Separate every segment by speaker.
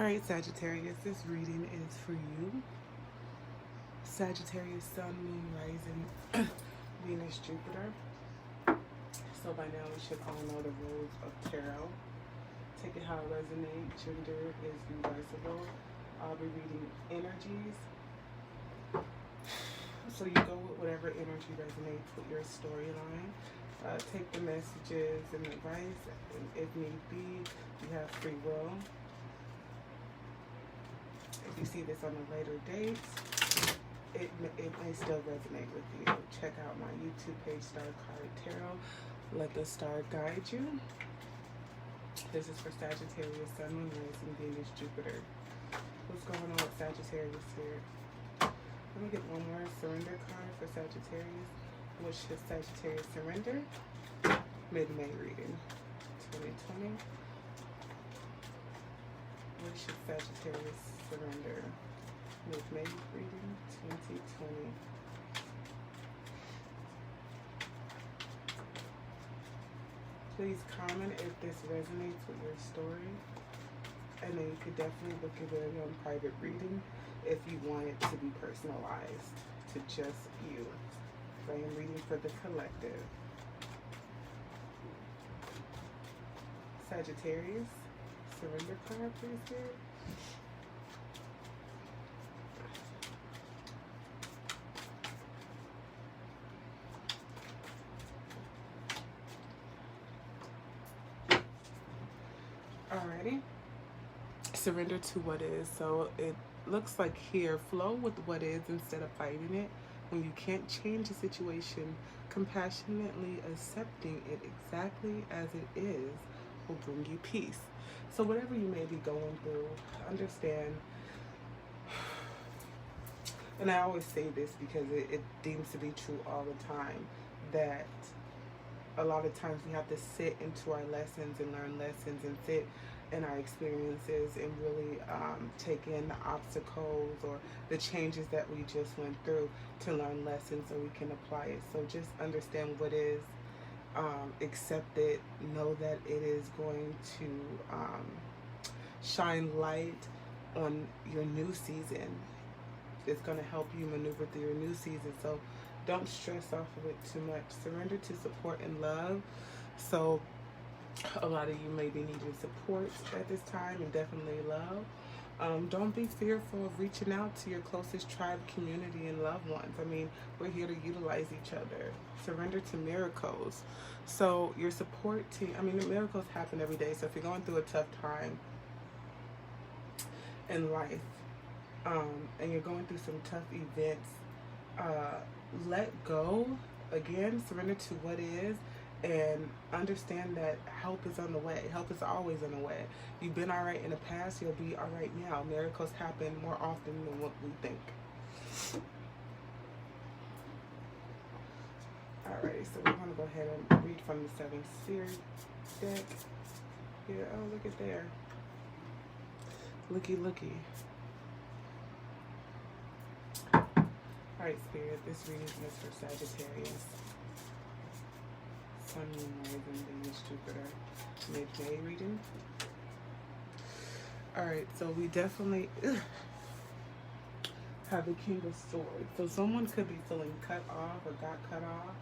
Speaker 1: Alright, Sagittarius, this reading is for you. Sagittarius, Sun, Moon, Rising, Venus, Jupiter. So by now we should all know the rules of tarot. Take it how it resonates. Gender is reversible. I'll be reading energies. So you go with whatever energy resonates with your storyline. Take the messages and advice. If need be, you have free will. If you see this on a later date, it may still resonate with you. Check out my YouTube page, Star Card Tarot. Let the star guide you. This is for Sagittarius, Sun, Moon, Rising, Venus, Jupiter. What's going on with Sagittarius here? Let me get one more surrender card for Sagittarius. What should Sagittarius surrender? Mid-May reading, 2020. What should Sagittarius surrender? Mid-May reading, 2020. Please comment if this resonates with your story. And then you could definitely book a very own private reading if you want it to be personalized to just you. So I am reading for the collective. Sagittarius, surrender card, please, Spirit. Alrighty. Surrender to what is. So it looks like here, flow with what is instead of fighting it. When you can't change a situation, compassionately accepting it exactly as it is will bring you peace. So whatever you may be going through, understand, and I always say this because it seems to be true all the time, that a lot of times we have to sit into our lessons and learn lessons and sit in our experiences and really take in the obstacles or the changes that we just went through to learn lessons so we can apply it. So just understand what is, accept it, know that it is going to shine light on your new season. It's going to help you maneuver through your new season. So don't stress off of it too much. Surrender to support and love. So a lot of you may be needing support at this time and definitely love. Don't be fearful of reaching out to your closest tribe, community, and loved ones. I mean, we're here to utilize each other. Surrender to miracles. So your support team, I mean, the miracles happen every day. So if you're going through a tough time in life, and you're going through some tough events, let go. Again, surrender to what is, and understand that help is on the way. Help is always on the way. You've been all right in the past, you'll be all right now. Miracles happen more often than what we think. Alrighty, so we're going to go ahead and read from the 7 Series deck. Yeah, oh, look at there. Looky, looky. Alright, Spirit, this reading is for Sagittarius. Sun, Moon, Rising, Venus, Jupiter. Mid-May reading. Alright, so we definitely have the King of Swords. So someone could be feeling cut off or got cut off,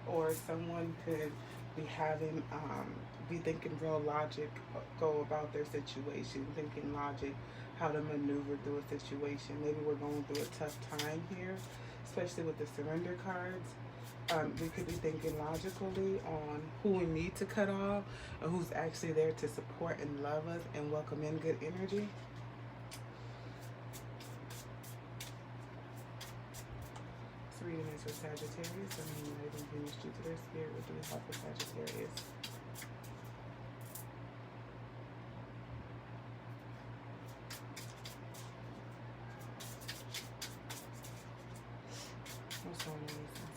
Speaker 1: or someone could be having, be thinking real logic, go about their situation, thinking logic, how to maneuver through a situation. Maybe we're going through a tough time here, especially with the surrender cards. We could be thinking logically on who we need to cut off and who's actually there to support and love us and welcome in good energy. This reading is for Sagittarius. I mean, Rising, Venus, Jupiter. Spirit, what do we have for Sagittarius?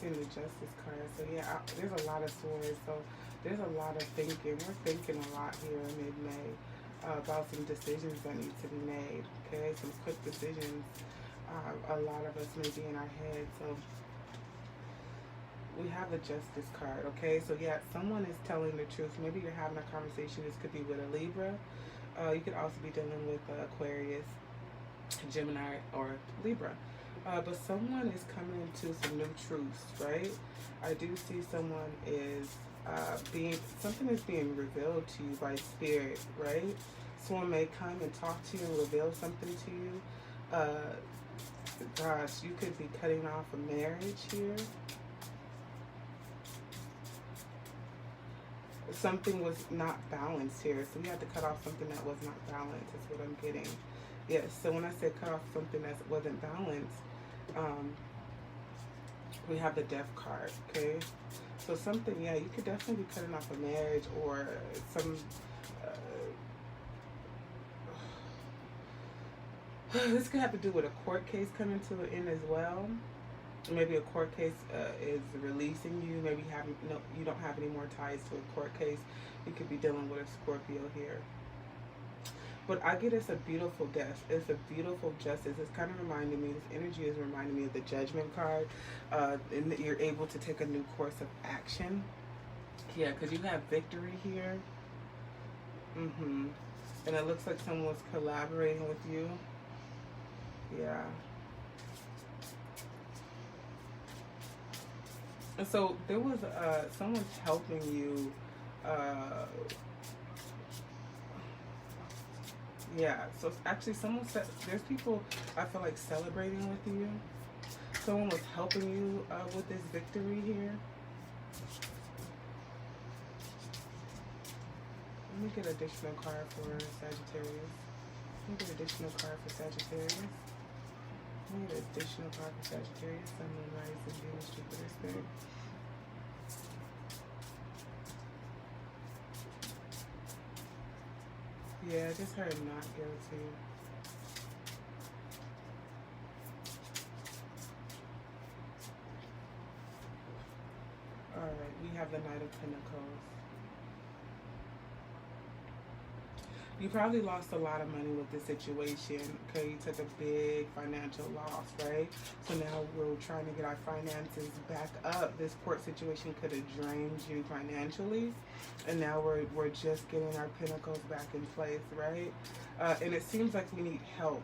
Speaker 1: In the Justice card. So yeah, there's a lot of swords, so there's a lot of thinking. We're thinking a lot here in mid-May about some decisions that need to be made. Okay, some quick decisions. A lot of us may be in our head. So we have the Justice card. Okay, so yeah, someone is telling the truth. Maybe you're having a conversation. This could be with a Libra. You could also be dealing with Aquarius, Gemini, or Libra. But someone is coming into some new truths, right? I do see someone is something is being revealed to you by spirit, right? Someone may come and talk to you and reveal something to you. Gosh, you could be cutting off a marriage here. Something was not balanced here, so we had to cut off something that was not balanced, is what I'm getting. Yes, so when I say cut off something that wasn't balanced, we have the death card, okay? So something, yeah, you could definitely be cutting off a marriage or some, this could have to do with a court case coming to an end as well. Maybe a court case is releasing you. Maybe you don't have any more ties to a court case. You could be dealing with a Scorpio here. But I get it's a beautiful death. It's a beautiful justice. It's kind of reminding me, this energy is reminding me of the Judgment card. And that you're able to take a new course of action. Yeah, because you have victory here. And it looks like someone was collaborating with you. Yeah. And so there was someone's helping you. Yeah, so actually someone said, there's people I feel like celebrating with you. Someone was helping you with this victory here. Let me get additional card for Sagittarius. Let me get additional card for Sagittarius. Let me get additional card for Sagittarius. Sun, Moon, Rising, Venus, Jupiter, Spirit. Yeah, I just heard not guilty. Alright, we have the Knight of Pentacles. You probably lost a lot of money with this situation. Okay, you took a big financial loss, right? So now we're trying to get our finances back up. This court situation could have drained you financially, and now we're just getting our pentacles back in place, right? And it seems like we need help.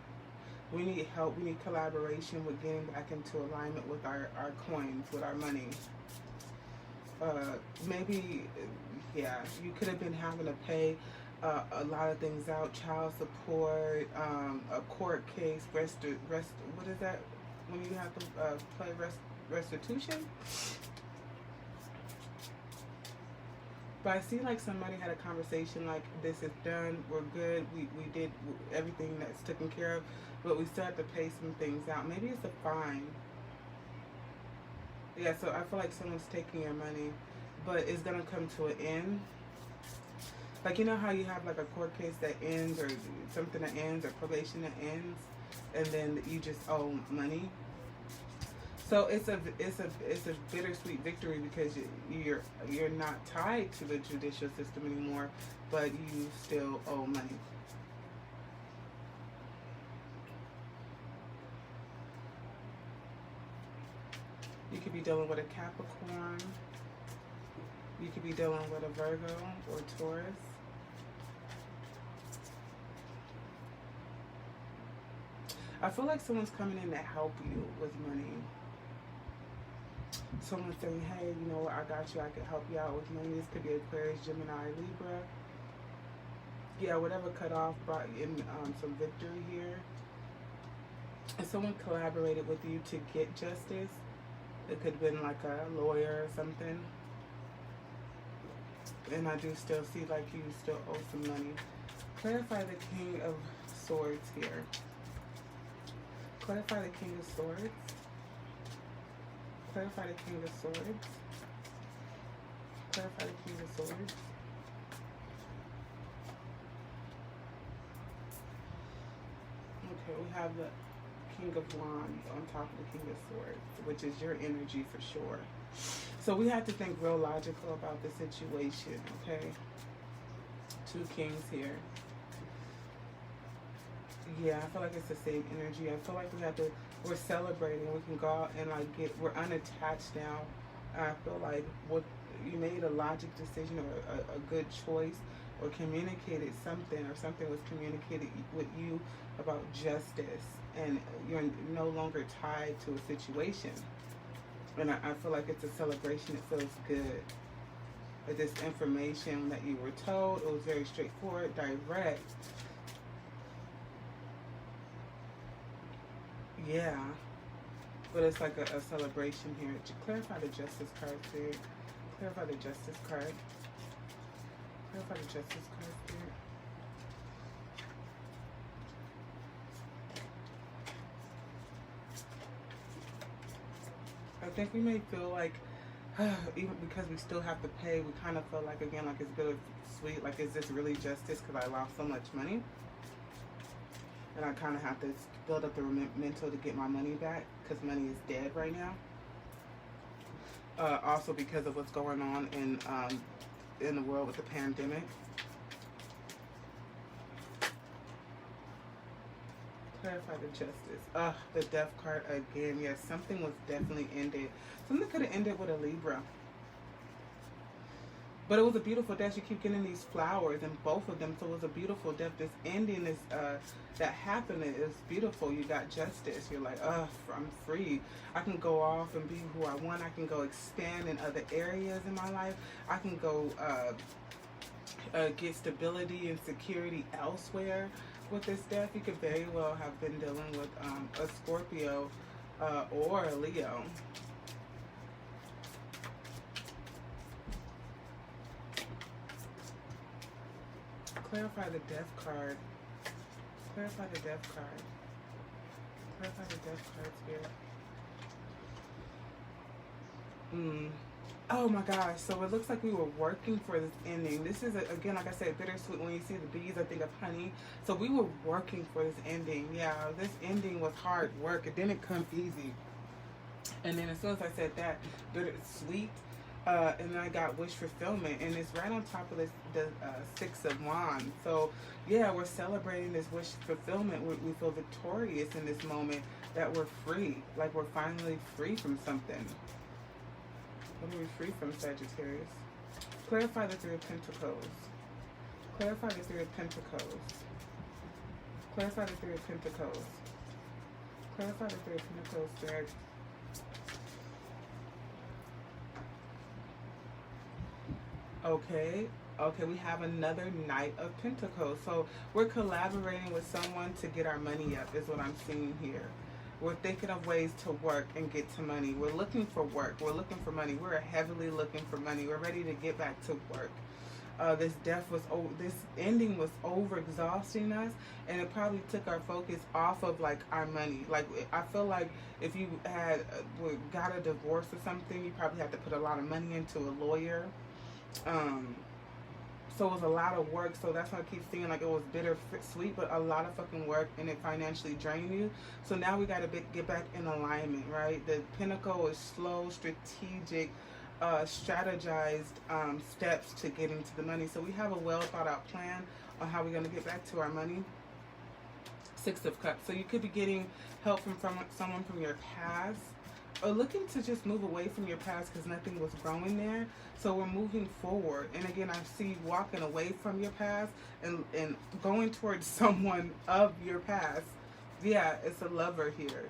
Speaker 1: We need help. We need collaboration with getting back into alignment with our coins, with our money. Maybe, yeah, you could have been having to pay a lot of things out, child support, a court case, what is that when you have to play restitution? But I see like somebody had a conversation like, this is done, we're good, we did everything that's taken care of, but we still have to pay some things out. Maybe it's a fine. Yeah, so I feel like someone's taking your money, but it's gonna come to an end. Like, you know how you have like a court case that ends, or something that ends, or probation that ends, and then you just owe money. So it's a bittersweet victory because you're not tied to the judicial system anymore, but you still owe money. You could be dealing with a Capricorn. You could be dealing with a Virgo or Taurus. I feel like someone's coming in to help you with money. Someone's saying, hey, you know what, I got you, I can help you out with money. This could be Aquarius, Gemini, Libra. Yeah, whatever cut off brought in some victory here. And someone collaborated with you to get justice. It could have been like a lawyer or something. And I do still see like you still owe some money. Clarify the King of Swords here. Clarify the King of Swords. Clarify the King of Swords. Clarify the King of Swords. Okay, we have the King of Wands on top of the King of Swords, which is your energy for sure. So we have to think real logical about the situation, okay? Two kings here. Yeah, I feel like it's the same energy. I feel like we're celebrating. We can go out and like we're unattached now. I feel like you made a logic decision or a good choice, or communicated something, or something was communicated with you about justice, and you're no longer tied to a situation. And I feel like it's a celebration. It feels good. But this information that you were told, it was very straightforward, direct. Yeah. But it's like a celebration here. Clarify the justice card, Spirit. Clarify the justice card. Clarify the justice card, Spirit. I think we may feel like, even because we still have to pay, we kind of feel like, again, like it's bittersweet. Like, is this really justice because I lost so much money? And I kind of have to build up the mental to get my money back, because money is dead right now. Also because of what's going on in the world with the pandemic. Clarify the justice. The death card again. Yes, something was definitely ended. Something could have ended with a Libra. But it was a beautiful death. You keep getting these flowers, and both of them. So it was a beautiful death. This ending is that happened is beautiful. You got justice. You're like, I'm free. I can go off and be who I want. I can go expand in other areas in my life. I can go get stability and security elsewhere. With this death, you could very well have been dealing with a Scorpio or a Leo. Clarify the death card. Clarify the death card. Clarify the death card, Spirit. Oh my gosh, so it looks like we were working for this ending. This is, again, like I said, bittersweet. When you see the bees, I think of honey. So we were working for this ending. Yeah, this ending was hard work. It didn't come easy. And then as soon as I said that, bittersweet, and then I got wish fulfillment. And it's right on top of this, the Six of Wands. So yeah, we're celebrating this wish fulfillment. We feel victorious in this moment, that we're free. Like we're finally free from something. What are we free from, Sagittarius? Clarify the Three of Pentacles. Clarify the Three of Pentacles. Clarify the Three of Pentacles. Clarify the Three of Pentacles, Spirit. Okay. Okay, we have another Knight of Pentacles. So we're collaborating with someone to get our money up, is what I'm seeing here. We're thinking of ways to work and get to money. We're looking for work. We're looking for money. We're heavily looking for money. We're ready to get back to work. This ending was overexhausting us, and it probably took our focus off of like our money. Like I feel like if you had got a divorce or something, you probably had to put a lot of money into a lawyer. So it was a lot of work. So that's why I keep seeing like it was bittersweet, but a lot of fucking work, and it financially drained you. So now we got to get back in alignment, right? The Pentacle is slow, strategic, strategized steps to getting to the money. So we have a well thought out plan on how we're going to get back to our money. Six of Cups. So you could be getting help from someone from your past, or looking to just move away from your past because nothing was growing there. So we're moving forward. And again, I see you walking away from your past and going towards someone of your past. Yeah, it's a lover here.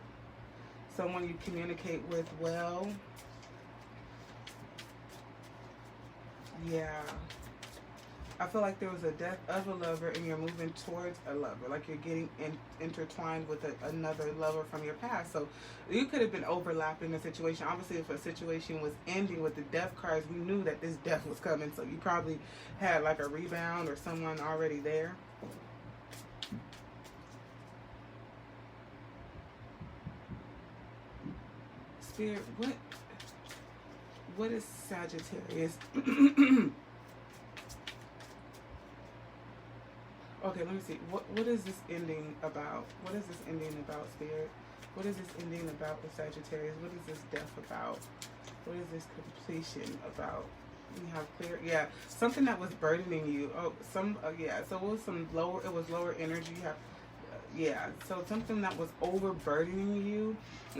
Speaker 1: Someone you communicate with well. Yeah. I feel like there was a death of a lover and you're moving towards a lover. Like you're getting intertwined with another lover from your past. So you could have been overlapping the situation. Obviously, if a situation was ending with the death cards, we knew that this death was coming. So you probably had like a rebound or someone already there. Spirit, what is Sagittarius? Okay, let me see. What is this ending about? What is this ending about, Spirit? What is this ending about with Sagittarius? What is this death about? What is this completion about? We have clear, yeah, something that was burdening you. Oh, yeah. So it was lower energy. You have yeah, so something that was overburdening you,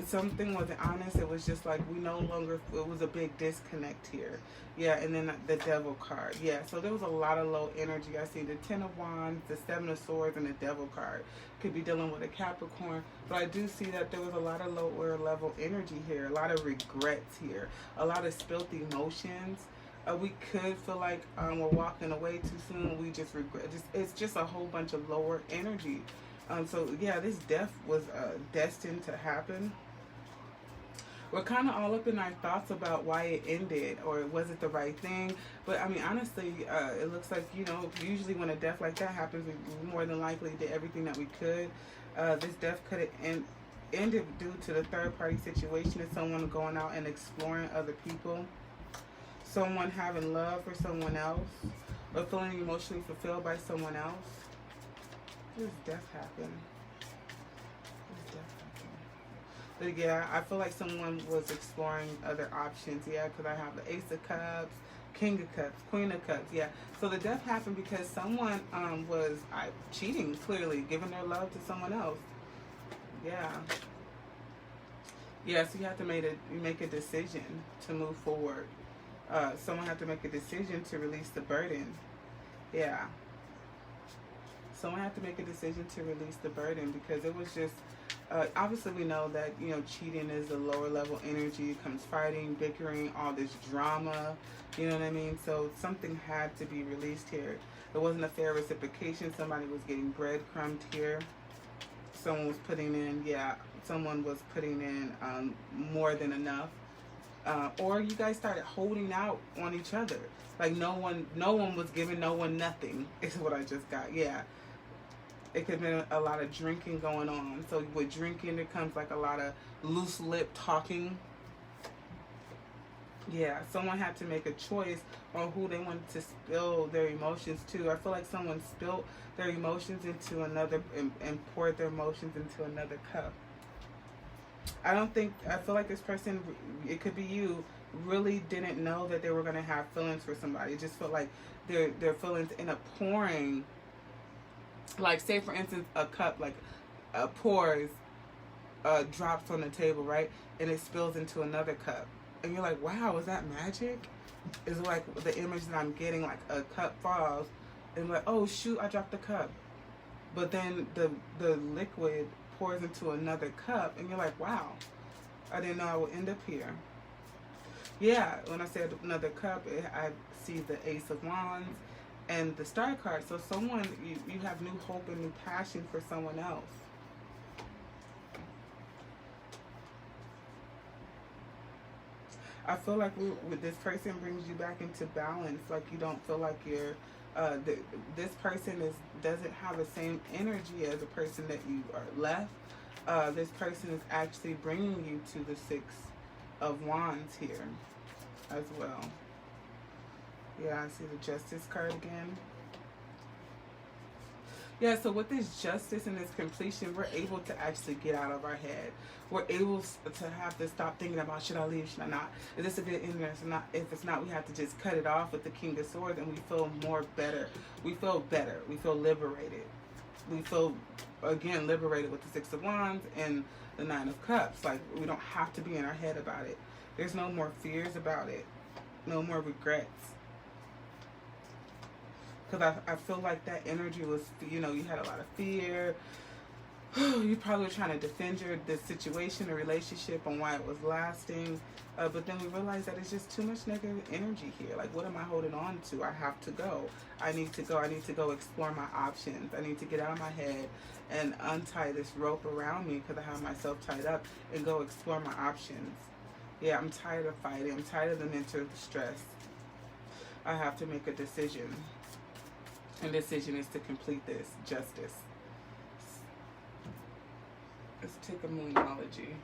Speaker 1: something wasn't honest. It was just like we no longer, it was a big disconnect here. Yeah, and then the devil card. Yeah, so there was a lot of low energy. I see the 10 of wands, the 7 of swords, and the devil card. Could be dealing with a Capricorn, but I do see that there was a lot of lower level energy here, a lot of regrets here, a lot of spilt emotions. We could feel like we're walking away too soon. We just regret. It's just a whole bunch of lower energy. So yeah, this death was destined to happen. We're kind of all up in our thoughts about why it ended, or was it the right thing? But I mean, honestly, it looks like, you know, usually when a death like that happens, we more than likely did everything that we could. This death could have ended due to the third party situation of someone going out and exploring other people, someone having love for someone else, or feeling emotionally fulfilled by someone else. This death happened. But yeah, I feel like someone was exploring other options. Yeah, because I have the Ace of Cups, King of Cups, Queen of Cups. Yeah, so the death happened because someone was cheating, clearly, giving their love to someone else. Yeah. Yeah, so you have to make a decision to move forward. Someone had to make a decision to release the burden. Yeah. Someone had to make a decision to release the burden, because it was just, obviously we know that, you know, cheating is a lower level energy. It comes fighting, bickering, all this drama, you know what I mean? So something had to be released here. It wasn't a fair reciprocation. Somebody was getting breadcrumbed here. Someone was putting in, someone was putting in more than enough. Or you guys started holding out on each other. Like no one was giving no one nothing, is what I just got. Yeah. It could have been a lot of drinking going on. So with drinking, there comes like a lot of loose lip talking. Yeah, someone had to make a choice on who they wanted to spill their emotions to. I feel like someone spilled their emotions into another and poured their emotions into another cup. I feel like this person, it could be you, really didn't know that they were going to have feelings for somebody. It just felt like their feelings end up pouring. Like, say for instance, a cup like pours, drops on the table, right? And it spills into another cup. And you're like, wow, is that magic? It's like the image that I'm getting, like a cup falls and like, oh shoot, I dropped the cup. But then the liquid pours into another cup and you're like, wow, I didn't know I would end up here. Yeah, when I said another cup, I see the Ace of Wands and the Star card. So someone, you have new hope and new passion for someone else. I feel like with this person brings you back into balance. Like you don't feel like you're, this person doesn't have the same energy as a person that you are left. This person is actually bringing you to the Six of Wands here as well. Yeah, I see the Justice card again. Yeah, so with this justice and this completion, we're able to actually get out of our head. We're able to have to stop thinking about, should I leave, should I not? Is this a good ending or not? If it's not, we have to just cut it off with the King of Swords, and we feel more better. We feel better. We feel liberated. We feel, again, liberated with the Six of Wands and the Nine of Cups. Like, we don't have to be in our head about it. There's no more fears about it. No more regrets. Because I feel like that energy was, you know, you had a lot of fear. You probably were trying to defend this situation or relationship and why it was lasting. But then we realized that it's just too much negative energy here. Like, what am I holding on to? I have to go. I need to go. I need to go explore my options. I need to get out of my head and untie this rope around me because I have myself tied up and go explore my options. Yeah, I'm tired of fighting. I'm tired of the mental stress. I have to make a decision. And the decision is to complete this justice. Let's take a moonology.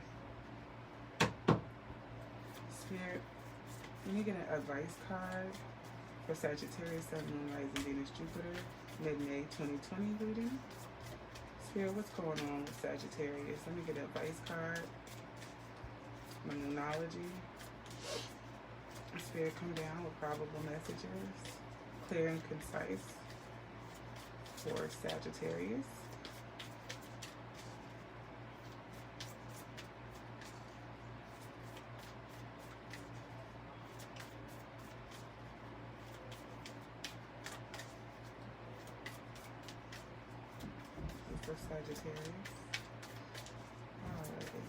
Speaker 1: Spirit, let me get an advice card for Sagittarius, Sun, Moon, Rising, Venus, Jupiter, mid-May 2020 reading. Spirit, what's going on with Sagittarius? Let me get an advice card. My moonology. Spirit, come down with probable messages, clear and concise, for Sagittarius. for Sagittarius. Alrighty.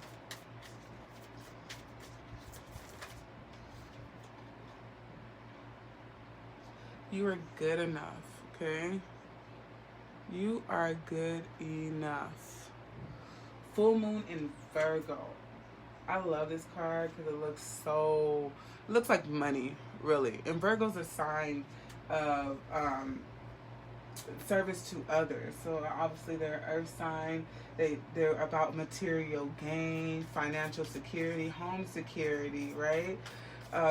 Speaker 1: You are good enough, okay? You are good enough. Full moon in Virgo. I love this card because it looks like money, really. And Virgo's a sign of service to others. So obviously they're an earth sign. They're about material gain, financial security, home security, right?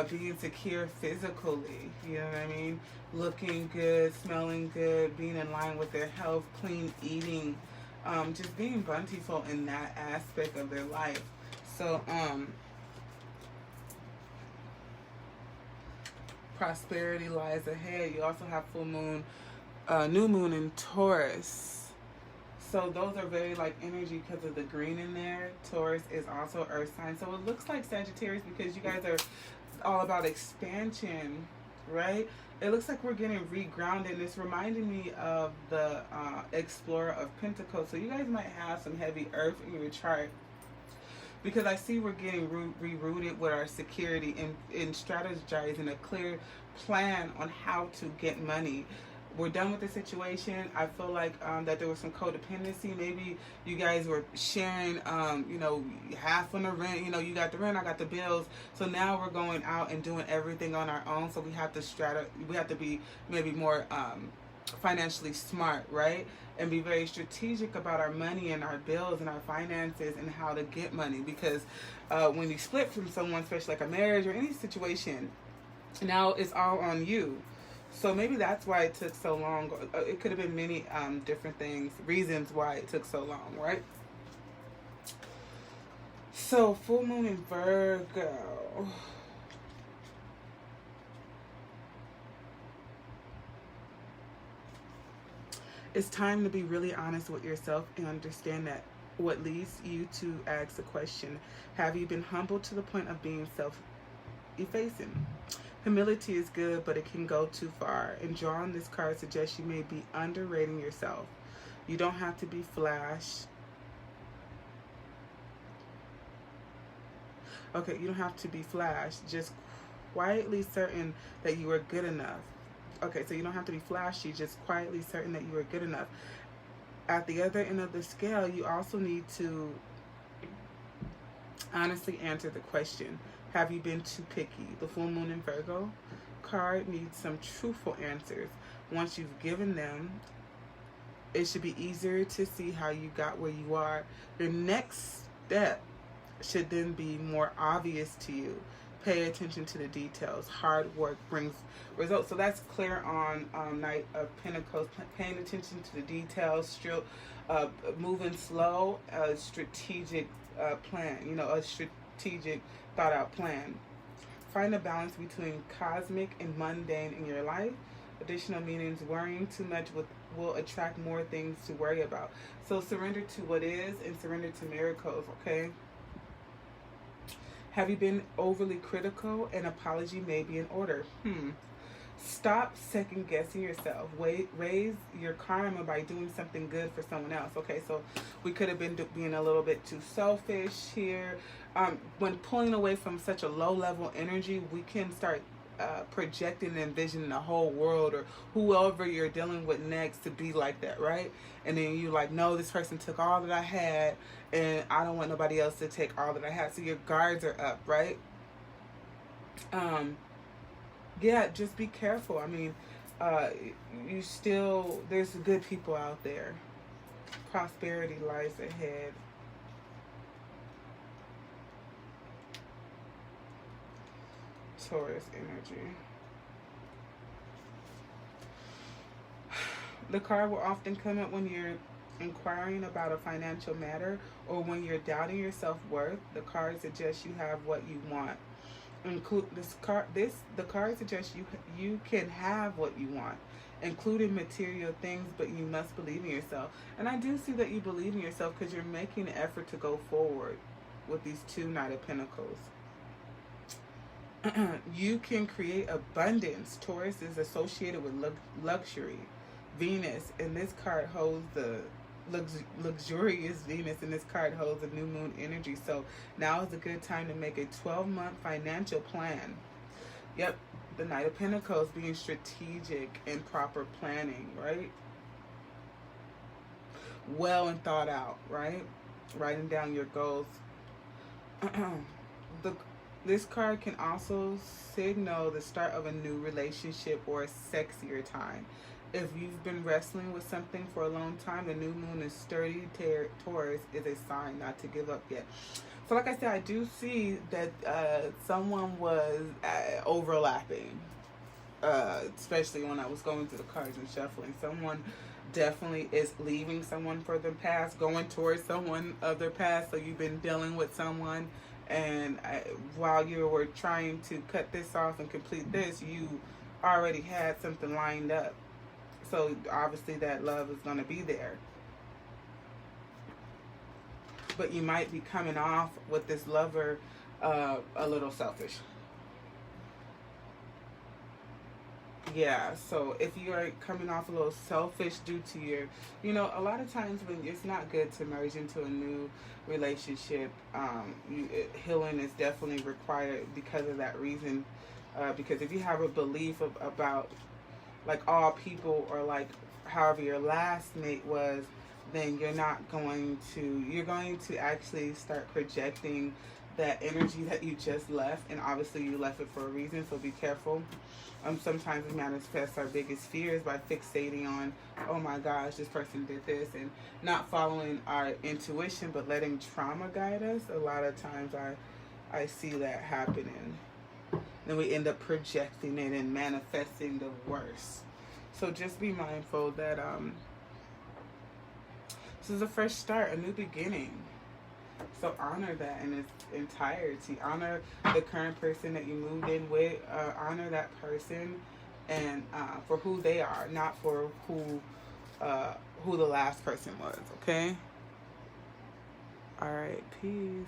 Speaker 1: Being secure physically, you know what I mean? Looking good, smelling good, being in line with their health, clean eating, just being bountiful in that aspect of their life. So, prosperity lies ahead. You also have full moon, new moon in Taurus. So those are very like energy because of the green in there. Taurus is also earth sign. So it looks like Sagittarius because you guys are all about expansion, right? It looks like we're getting regrounded. It's reminding me of the Explorer of Pentacles. So you guys might have some heavy earth in your chart because I see we're getting rerouted with our security and strategizing a clear plan on how to get money. We're done with the situation. I feel like that there was some codependency. Maybe you guys were sharing, you know, half on the rent. You know, you got the rent, I got the bills. So now we're going out and doing everything on our own. So we have to we have to be maybe more financially smart, right? And be very strategic about our money and our bills and our finances and how to get money. Because when you split from someone, especially like a marriage or any situation, now it's all on you. So maybe that's why it took so long. It could have been many different things, reasons why it took so long, right? So full moon in Virgo. It's time to be really honest with yourself and understand that what leads you to ask the question, have you been humble to the point of being self-effacing? Humility is good, but it can go too far. And drawing this card suggests you may be underrating yourself. You don't have to be flash. Okay, you don't have to be flash. Just quietly certain that you are good enough. Okay, so you don't have to be flashy. Just quietly certain that you are good enough. At the other end of the scale, you also need to honestly answer the question. Have you been too picky? The full moon in Virgo card needs some truthful answers. Once you've given them, it should be easier to see how you got where you are. Your next step should then be more obvious to you. Pay attention to the details. Hard work brings results. So that's clear on Knight of Pentacles. Paying attention to the details, moving slow, a strategic plan. You know, a strategic thought out plan. Find a balance between cosmic and mundane in your life. Additional meanings, worrying too much will attract more things to worry about. So surrender to what is and surrender to miracles, okay? Have you been overly critical? An apology may be in order. Stop second guessing yourself. Raise your karma by doing something good for someone else. Okay, so we could have been being a little bit too selfish here. When pulling away from such a low level energy, we can start projecting and envisioning the whole world or whoever you're dealing with next to be like that, right? And then you like, no, this person took all that I had and I don't want nobody else to take all that I had. So your guards are up, right? Yeah, just be careful. I mean, there's good people out there. Prosperity lies ahead. Taurus energy. The card will often come up when you're inquiring about a financial matter or when you're doubting your self-worth. The card suggests you have what you want. The card suggests you can have what you want, including material things, but you must believe in yourself. And I do see that you believe in yourself because you're making an effort to go forward with these two Knight of Pentacles. You can create abundance. Taurus is associated with luxury. Venus, and this card holds the luxurious Venus, and this card holds a new moon energy. So now is a good time to make a 12-month financial plan. Yep, the Knight of Pentacles, being strategic and proper planning, right? Well and thought out, right? Writing down your goals. This card can also signal the start of a new relationship or a sexier time. If you've been wrestling with something for a long time, the new moon is sturdy Taurus is a sign not to give up yet. So like I said, I do see that someone was overlapping, especially when I was going through the cards and shuffling. Someone definitely is leaving someone for the past, going towards someone of their past. So you've been dealing with someone, and while you were trying to cut this off and complete this, you already had something lined up. So obviously that love is going to be there. But you might be coming off with this lover a little selfish. Yeah, so if you are coming off a little selfish due to your, you know, a lot of times when it's not good to merge into a new relationship, healing is definitely required because of that reason. Because if you have a belief about like all people, or like however your last mate was, then you're going to actually start projecting that energy that you just left, and obviously you left it for a reason, so be careful. Sometimes we manifest our biggest fears by fixating on, oh my gosh, this person did this, and not following our intuition, but letting trauma guide us. A lot of times I see that happening. Then we end up projecting it and manifesting the worst. So just be mindful that this is a fresh start, a new beginning. So honor that in its entirety. Honor the current person that you moved in with. Honor that person, and for who they are, not for who the last person was. Okay. All right. Peace.